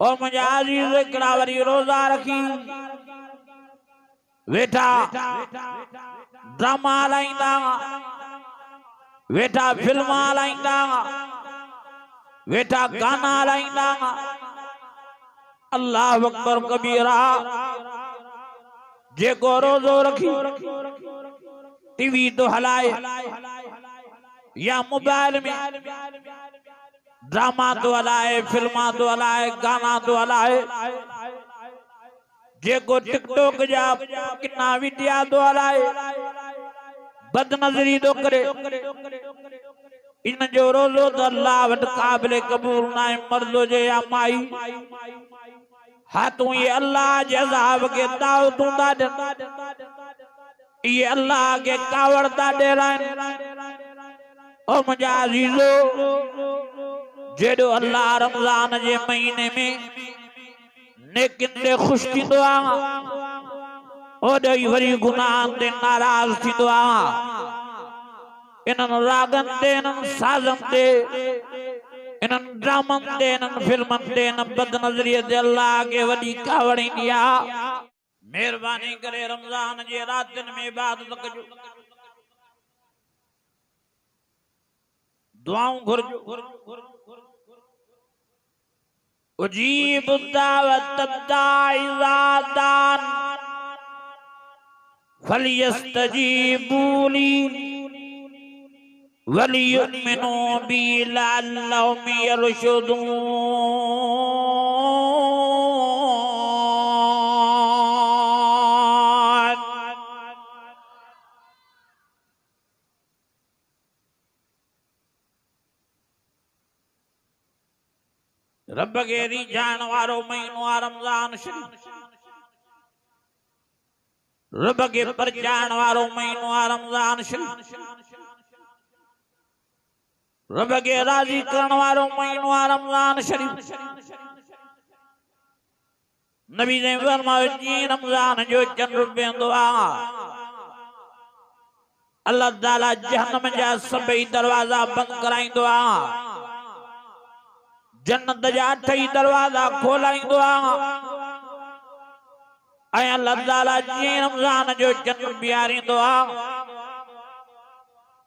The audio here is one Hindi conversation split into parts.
और मुझे अजीज करावरी रोजा रखी वेठा ड्रामा लाइंदा वेठा फिल्म लाइंदा वेठा गाना लाइंदा अल्लाह अकबर कबीरा जेको रोजो रखी टीवी तो हलाए या मोबाइल में ड्रामा तो हलाए फिल्मा तो हलाए गाना तो हलाए जेको टिकटॉक जा कितना वीडियो तो हलाए बदनजरी तो करे इन जो रोजो तो अल्लाह वट काबिल कबूल ना मर्दो जे या माई हाथों ये अल्लाह जज़ाब के दावतों दा ये अल्लाह के कावड़ दा डेरान ओ मुझा अजीजो जेडो अल्लाह रमजान जे महीने में नेकिन दे खुश थींदो आ ओडो ही वरी गुनाह ते नाराज थींदो आ इनन रागन ते इनन साजन ते इनन ड्रामन ते इनन फिल्मन ते इनन बदनजरिये ते अल्लाह के वडी कावड़ी दिया मेहरबानी करे रमजान जे रातन में इबादत कजो दुआऊं घुरजो उजीब दावत दाई ज़ादान फलियस्तजीबूली वलियुमिनु बी लअल्लहुम यरशुदून रब गेरी जान वारो महीनो रमजान शरीफ रब के पर जान वारो महीनो रमजान शरीफ रब के राजी करण वारो महीनो रमजान शरीफ नबी ने फरमाया जी रमजान जो चंद्र बेंदो आ अल्लाह ताला जहन्नम जा सभई दरवाजा बंद कराइंदो आ जन्नत जा अठई दरवाजा खोलाइंदो आ ऐं अल्लाह ताला जी रमजान जो चंद्र बियारींदो आ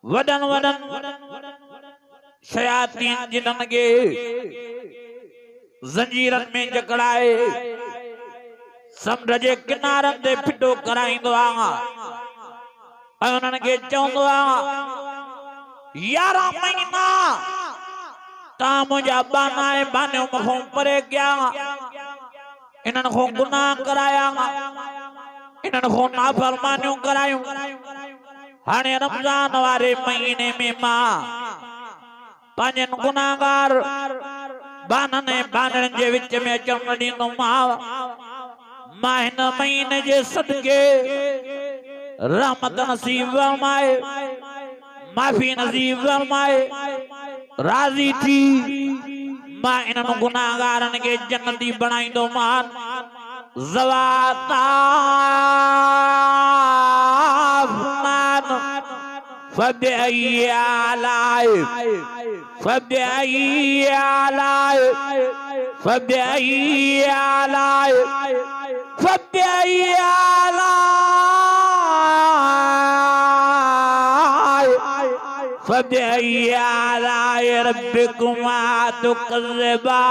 वडन वडन शयातीन जिनन के जंजीरन में जकड़ाए समुंड जे किनारन ते फिटो कराइंदो आ ऐं उन्हनि खे चवंदो आ 11 महीना ता मुझा बाना बानो मखों परे गया इन्हन को गुनाह कराया इन्हन को नाफरमानियों करायूं हाने रमजान वारे महीने में मां पांजन गुनाहगार बानने बानन जे विच में अचण ॾींदो मां हिन महीने जे सदके रहमत नसीब फरमाए माफी नसीब फरमाए राजी थी मां इन्हनि गुनाहगारनि खे जन्नती बणाईंदो मान ज़वाता फबअय्यि आलाए फबअय्यि आलाए फबअय्यि आलाए फबअय्यि आलाए फबअय्यि आलाए रब्बिकुमा तुकज़्ज़िबान।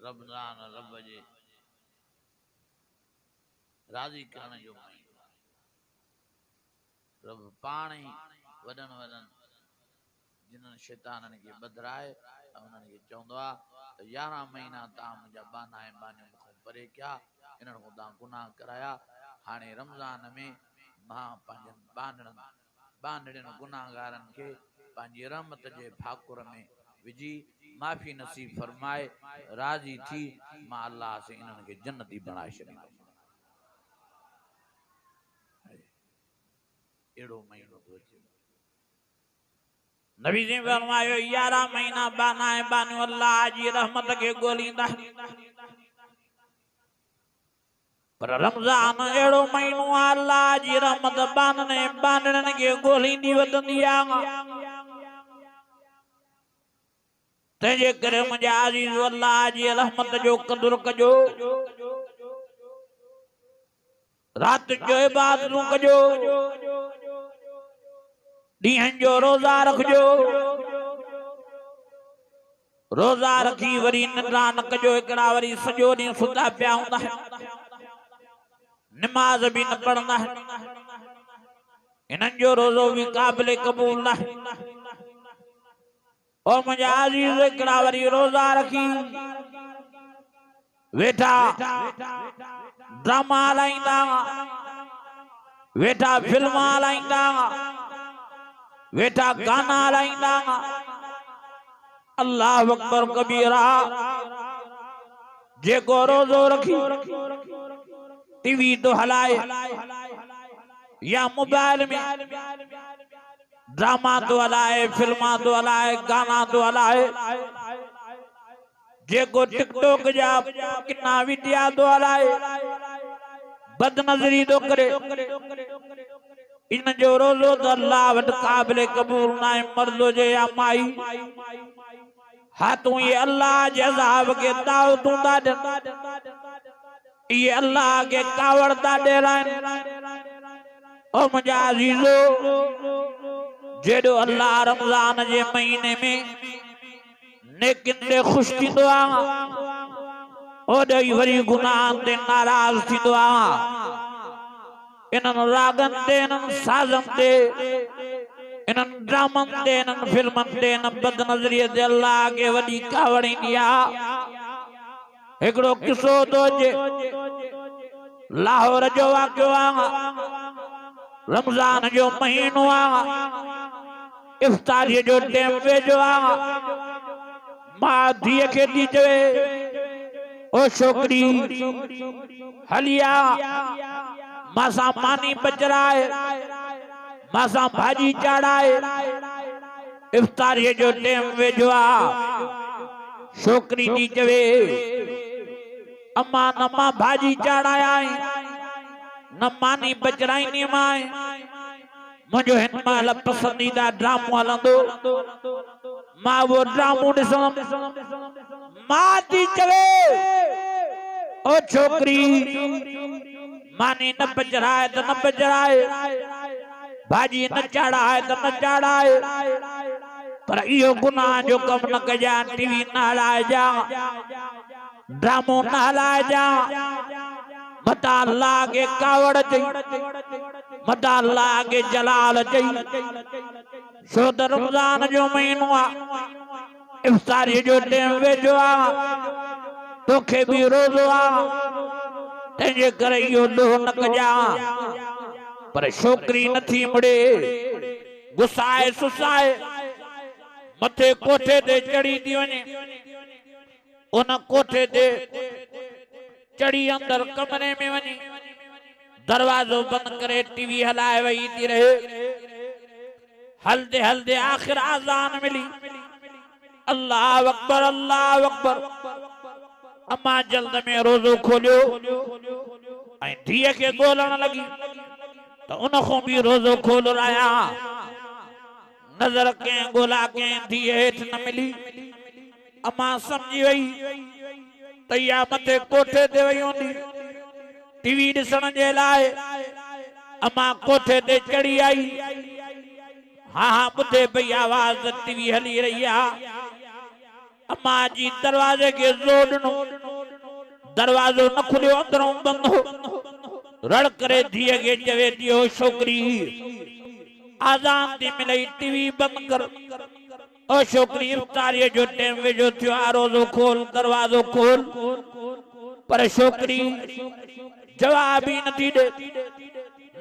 रमजान रब जे राजी करण जो महीनो रब पाण ई वडन वडन जिन्हनि शैताननि खे बदराए उन्हनि खे चवंदो आहे त 11 महीना तव्हां मुंहिंजा बाना ऐं बानियूं मूंखां परे कया इन्हनि खां तव्हां गुनाह कराया हाणे रमज़ान में मां पंहिंजनि बानड़ियुनि गुनाहगारनि खे पंहिंजी रहमत जे फाकुर में विझी माफ़ी नसीब फरमाए राजी थी मां अल्लाह से इन्हनि खे जन्नती बणाए छॾींदुमि। अहिड़ो महीनो थो अचे नबी ने फरमायो 11 महीना बाना ऐं बानियूं अल्लाह जी रहमत खे ॻोल्हींदा पर रमज़ान अहिड़ो महीनो आहे अल्लाह जी रहमत बानड़नि खे ॻोल्हींदी वधंदी आहे। तंहिंजे करे मुंहिंजा अज़ीज़ अल्लाह जी रहमत जो क़दुरु कजो, रात जो इबादतूं कजो, ॾींहंनि जो रोज़ा रखजो, रोज़ा रखी वरी निंड्रा न कजो। हिकिड़ा वरी सॼो ॾींहुं सुता पिया हूंदा आहिनि, नमाज भी न पढ़ना है, इन्हनि जो रोज़ो भी क़ाबिल क़बूल न है। और मुंहिंजा अज़ीज़ हिकिड़ा वरी रोज़ा रखी वेठा ड्रामा हलाईंदा, वेठा फिल्म हलाईंदा, वेठा गाना हलाईंदा। अल्लाह अकबर कबीरा। जेको रोज़ो रखी टीवी तो हलाए या मोबाइल में ड्रामा तो हलाए, फिल्मा तो हलाए, गाना तो हलाए, जेको टिकटॉक जा कितना वीडियो तो हलाए, बदनजरी तो करे, इन जो रोज़ो तो अल्लाह वटि क़ाबिल क़बूल न आहे। मर्दो जे या माई हाथों ये अल्लाह जे अज़ाब के दावतूं था ॾियनि, ये अल्लाह के कावड़ था ॾेराइनि। और मुंहिंजा अज़ीज़ो, जेॾो अल्लाह रमज़ान जे महीने में नेकिन ते ख़ुशि थींदो आहे, ओॾो ई वरी गुनाहनि ते नाराज़ थींदो आहे। इन्हनि रागनि ते, इन्हनि साज़नि ते, इन्हनि ड्रामनि ते, इन्हनि फिल्मनि ते, इन बदनज़रीअ ते अल्लाह खे वॾी कावड़ ईंदी आहे। हिकिड़ो किसो थो अचे, लाहौर जो वाक़ियो आहे। रमज़ान जो महीनो आहे, इफ्तारीअ जो टाइम वेझो आहे। मां धीअ खे थी चवे, ओ छोकिरी हली आ, मासां पानी पचराए, मासां भाॼी चाढ़ाए, इफ्तारीअ जो टाइम वेझो आहे। छोकिरी थी चवे, अम्मा न मां भाॼी चाढ़ाया न मानी पचराईंदी मां, मुंहिंजो हिन महिल पसंदीदा ड्रामो हलंदो, मां वो ड्रामो ॾिसंदमि। मां थी चवे, ओ छोकिरी मानी न पचराए त न पचराए, भाॼी न चाढ़ाए त न चाढ़ाए, पर इहो गुनाह जो कम न कजां। टीवी न हलाइजा, ड्रामो न हलाइजा, मता अल्लाह के कावड़ चई, मता अल्लाह के जलाल चई। छो त रमज़ान जो महीनो आहे, इफ्तारी जो टाइम वेझो आहे, तोखे भी रोज़ो आहे, तंहिंजे करे इहो ॾोह न कजां। पर छोकिरी नथी मुड़े, गुसाए सुसाए मथे कोठे ते चढ़ी थी वञे, उन कोठे ते चढ़ी अंदर कमरे में वञी दरवाजो बंद करे टीवी हलाए वही थी रहे। हलदे हलदे आखिर आज़ान मिली, अल्लाह अकबर अल्लाह अकबर। अम्मा जल्द में रोज़ो खोलियो ऐं धीअ खे ॻोल्हण लगी, तो उनखों भी रोज़ो खोल रहा। नजर के गोला के धीअ हेठि न मिली। अम्मा समझी वई त इहा मथे कोठे ते वई हूंदी टीवी ॾिसण जे लाइ। अम्मा कोठे ते चढ़ी आई, हाँ हाँ ॿुधे पई आवाज़, टीवी हली रही आहे। अम्मा जी दरवाजे के ज़ोर ॾिनो, दरवाजो न खुलियो, अंदरों बंद हो। रड़ करे धीअ खे चवे थी, ओ छोकिरी आज़ान थी मिलई, टीवी बंद कर। ओ छोकिरी इफ्तारीअ जो टाइम वेझो थियो आहे, रोज़ो खोल, दरवाजो खोल। पर छोकिरी जवाब ही नथी ॾे,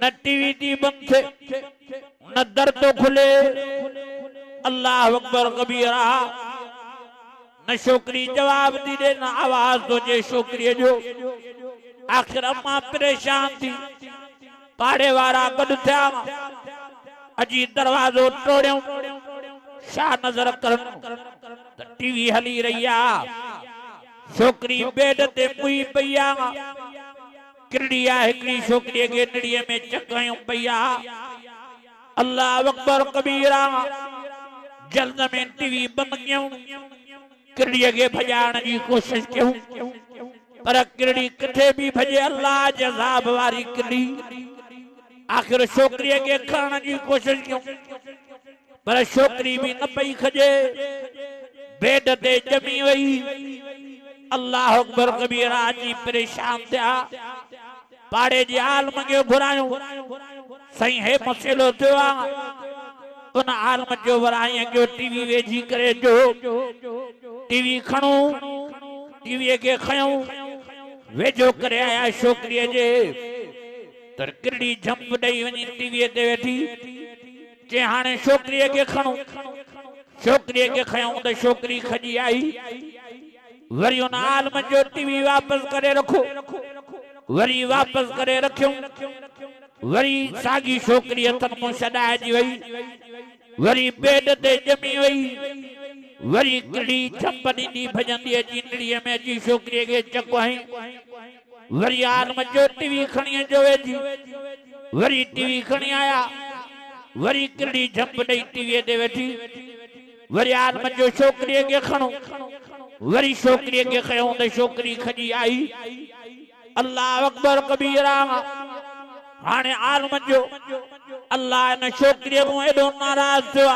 न टीवी थी बंद थिए, न दर तो खुले। अल्लाह अकबर कबीरा। न छोकिरी जवाब थी ॾे, न आवाज़ तो अचे छोकिरीअ जो। आखिर अम्मा परेशान थी, पाड़े वारा गॾु थिया, अजी दरवाजो टोड़ियो। छा नज़र करनि त टीवी हली रही आहे। छोकिरी बेड ते मुई पई आहे, किरड़िया हिकड़ी छोकरी के नड़िए में चकायूं पया अल्लाह अकबर कबीरा जल्द में टीवी बंद क्यों किरड़िया के भजाण की कोशिश क्यों पर किरड़ी किथे भी भजे अल्लाह जज़ाब वारी किरड़ी आखिर छोकरी के खाने की कोशिश क्यों पर छोकरी भी न पई खजे बेड ते जमी वही अल्लाह अकबर कबीरा जी परेशान थिया पाड़े जे आलम के घुरायो सही है मसलो थियो उन आलम जो वराई जो टीवी वेझी करे जो टीवी खणो टीवी के खयो वेझो करे आया छोकरी जे तर किरड़ी झंप दई वनी टीवी ते वेठी जे हाने छोकरी के खणो छोकरी के खयो तो छोकरी खजी आई वरी उन आलम जो टीवी वापस करे रखो वरी वापस करे रखियो वरी सागी छोकरी हथन मो छडाइजी वई वरी बेड ते जमी वई वरी किरड़ी झंप ॾींदी भजंदी अची नड़ीअ में अची छोकरी के चकवाई वरी आलम जो टीवी खणी जो वेझी वरी टीवी खणी आया वरी किरड़ी झंप ॾई टीवी ते वेठी वरी आलम जो छोकरी के खणो वरी छोकरी के खयो तो छोकरी खजी आई अल्लाह अकबर कबीरा हाने आलम जो अल्लाह न छोकरी को एडो नाराज थियो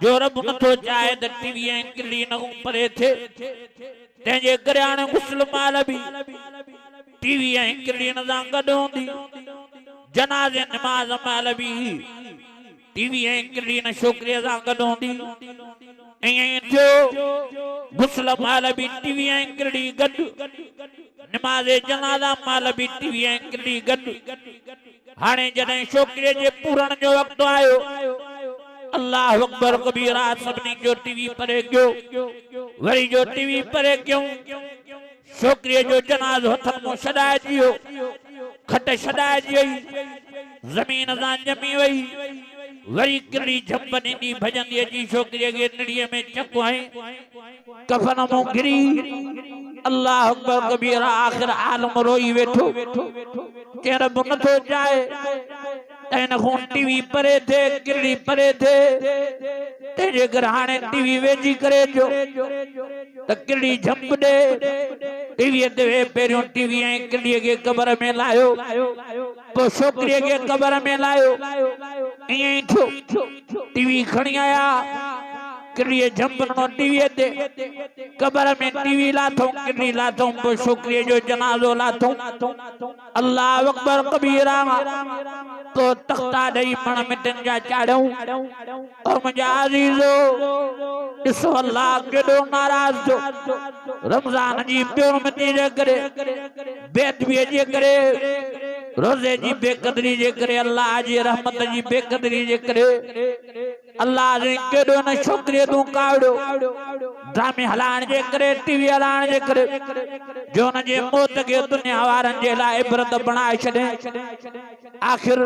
जो रब नथो चाहे त टीवी ऐं किरड़ी न परे थे तेजे करे हाने गुस्ल माल भी टीवी ऐं किरड़ी न सां गॾु हूंदी जनाज़े नमाज़ माल भी टीवी ऐं किरड़ी न छोकरी सां गॾु हूंदी ऐं थियो गुस्ल माल भी टीवी ऐं किरड़ी गॾु नमाज़े जनाज़ा माल भी टीवी ऐं किरड़ी गॾु हाने जॾहिं छोकरीअ जे पूरण जो वक्त आयो अल्लाह अकबर कबीरा सभिनी जो टीवी परे कयो वरी जो टीवी परे कयो छोकरीअ जो जनाज़ो हथन मो छडाइजी वियो खट छडाइजी वई ज़मीन सां ॼमी वई वरी किरड़ी झंप ॾींदी भजंदी अची छोकरीअ खे नड़ीअ में चकवाई कफन मो गिरी अल्लाह अकबर कबीरा आखिर आलम रोई वेठो के रब नथो चाहे तैन को टीवी परे थे किरड़ी परे थे तेजे घर हाने टीवी वेझी करे जो त किरड़ी झंप दे टीवी ते पहिरियों टीवी ऐं किरड़ी के कबर में लायो पोइ छोकरीअ के कबर में लायो ईअं ई थियो टीवी खणी आया किरड़ी झंप ॾिनो टीवीअ ते कबर में टीवी लाथो किरड़ी लाथो पोइ छोकरीअ जो जनाज़ो लाथो अल्लाह अकबर कबीरा तो तख्ता ॾेई मण मिटनि जा चाढ़ियूं और मुंहिंजा अज़ीज़ो ॾिसो अल्लाह केॾो नाराज़ थियो रमज़ान जी बेरहमती जे करे बेअदबीअ जे करे रोज़े जी बेक़दरी जे करे अल्लाह जी रहमत जी बेक़दरी जे करे अल्लाह ने केॾो न छोकरीअ तूं कावड़ो ड्रामे हलाइण जे करे टीवी हलाइण जे करे जो न जे मौत खे दुनिया वारनि जे लाइ इबरत बणाए छॾे आखिर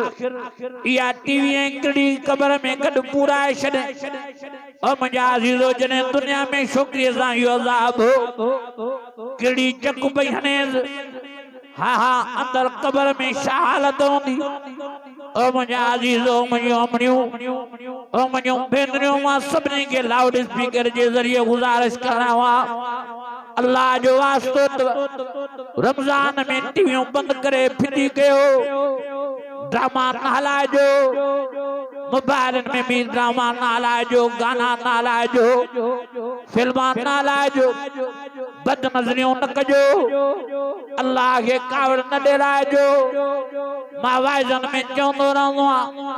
इहा टीवी ऐं किरड़ी कबर में गॾु पूराए छॾे और मुंहिंजा अज़ीज़ो जॾहिं दुनिया में छोकरीअ सां इहो अज़ाब हो किरड़ी चक पई हनेसि हा हा अंदर कबर में छा हालत हूंदी ओ मुंहिंजा अज़ीज़ो मुंहिंजूं अमड़ियूं ओ मुंहिंजूं भेनरियूं मां सभिनी खे लाउड स्पीकर जे ज़रिए गुज़ारिश करां अल्लाह जो वास्तो रमज़ान में टीवियूं बंदि करे फिटी कयो ड्रामा न हलाइजो मोबाइलन में भी ड्रामा न हलाइजो गाना न हलाइजो फिल्मा न हलाइजो बदनज़रियूं न कजो अल्लाह के कावड़ न ॾेराइजो मां वाइज़न में चवंदो रहंदो आहियां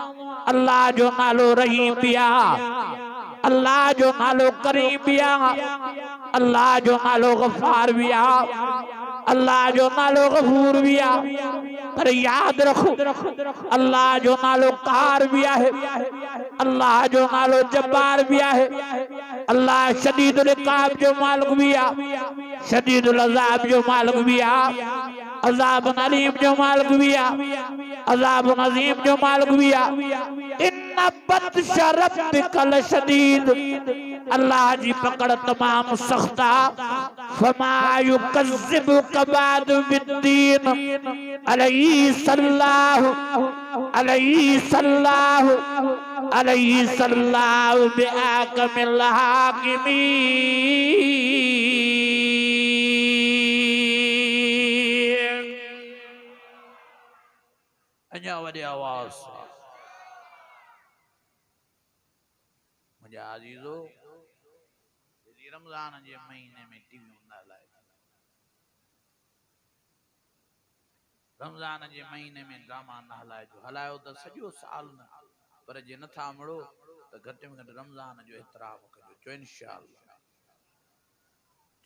अल्लाह जो नालो रहीम भी आहे अल्लाह जो नालो करीम भी आहे अल्लाह जो नालो गफ़ार भी आहे अल्लाह जो नालो गफूर भी आहे पर याद रखो अल्लाह जो नालो क़हार भी आहे अल्लाह जो नालो जब्बार भी आहे अल्लाह शदीदुल इक़ाब जो मालिक भी आहे शदीदुल अज़ाब जो मालिक भी आहे अज़ाब अलीम जो मालिक भी आहे अज़ाब अज़ीम जो मालिक भी आहे इन इन्ना बत्श रब्बिकल शदीद, अल्लाह जी पकड़ तमाम सख्ता। फमा युकज़्ज़िबुका बादु बिद्दीन, अलैहि सल्लाहु बिअहकमिल हाकिमीन। अञा वॾे आवाज़ सां मुंहिंजा अज़ीज़ो, रमज़ान जे महीने में टीवियूं न हलाए, रमज़ान जे महीने में ड्रामा न हलाइजो। हलायो त सॼो साल न, पर जे नथा मुड़ो त घटि में घटि रमज़ान जो एतिराम कजो। चो इंशाअल्लाह।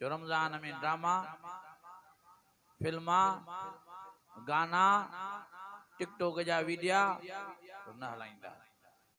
चो रमज़ान में ड्रामा, फिल्मा, गाना, टिकटॉक जा वीडिया न हलाईंदा।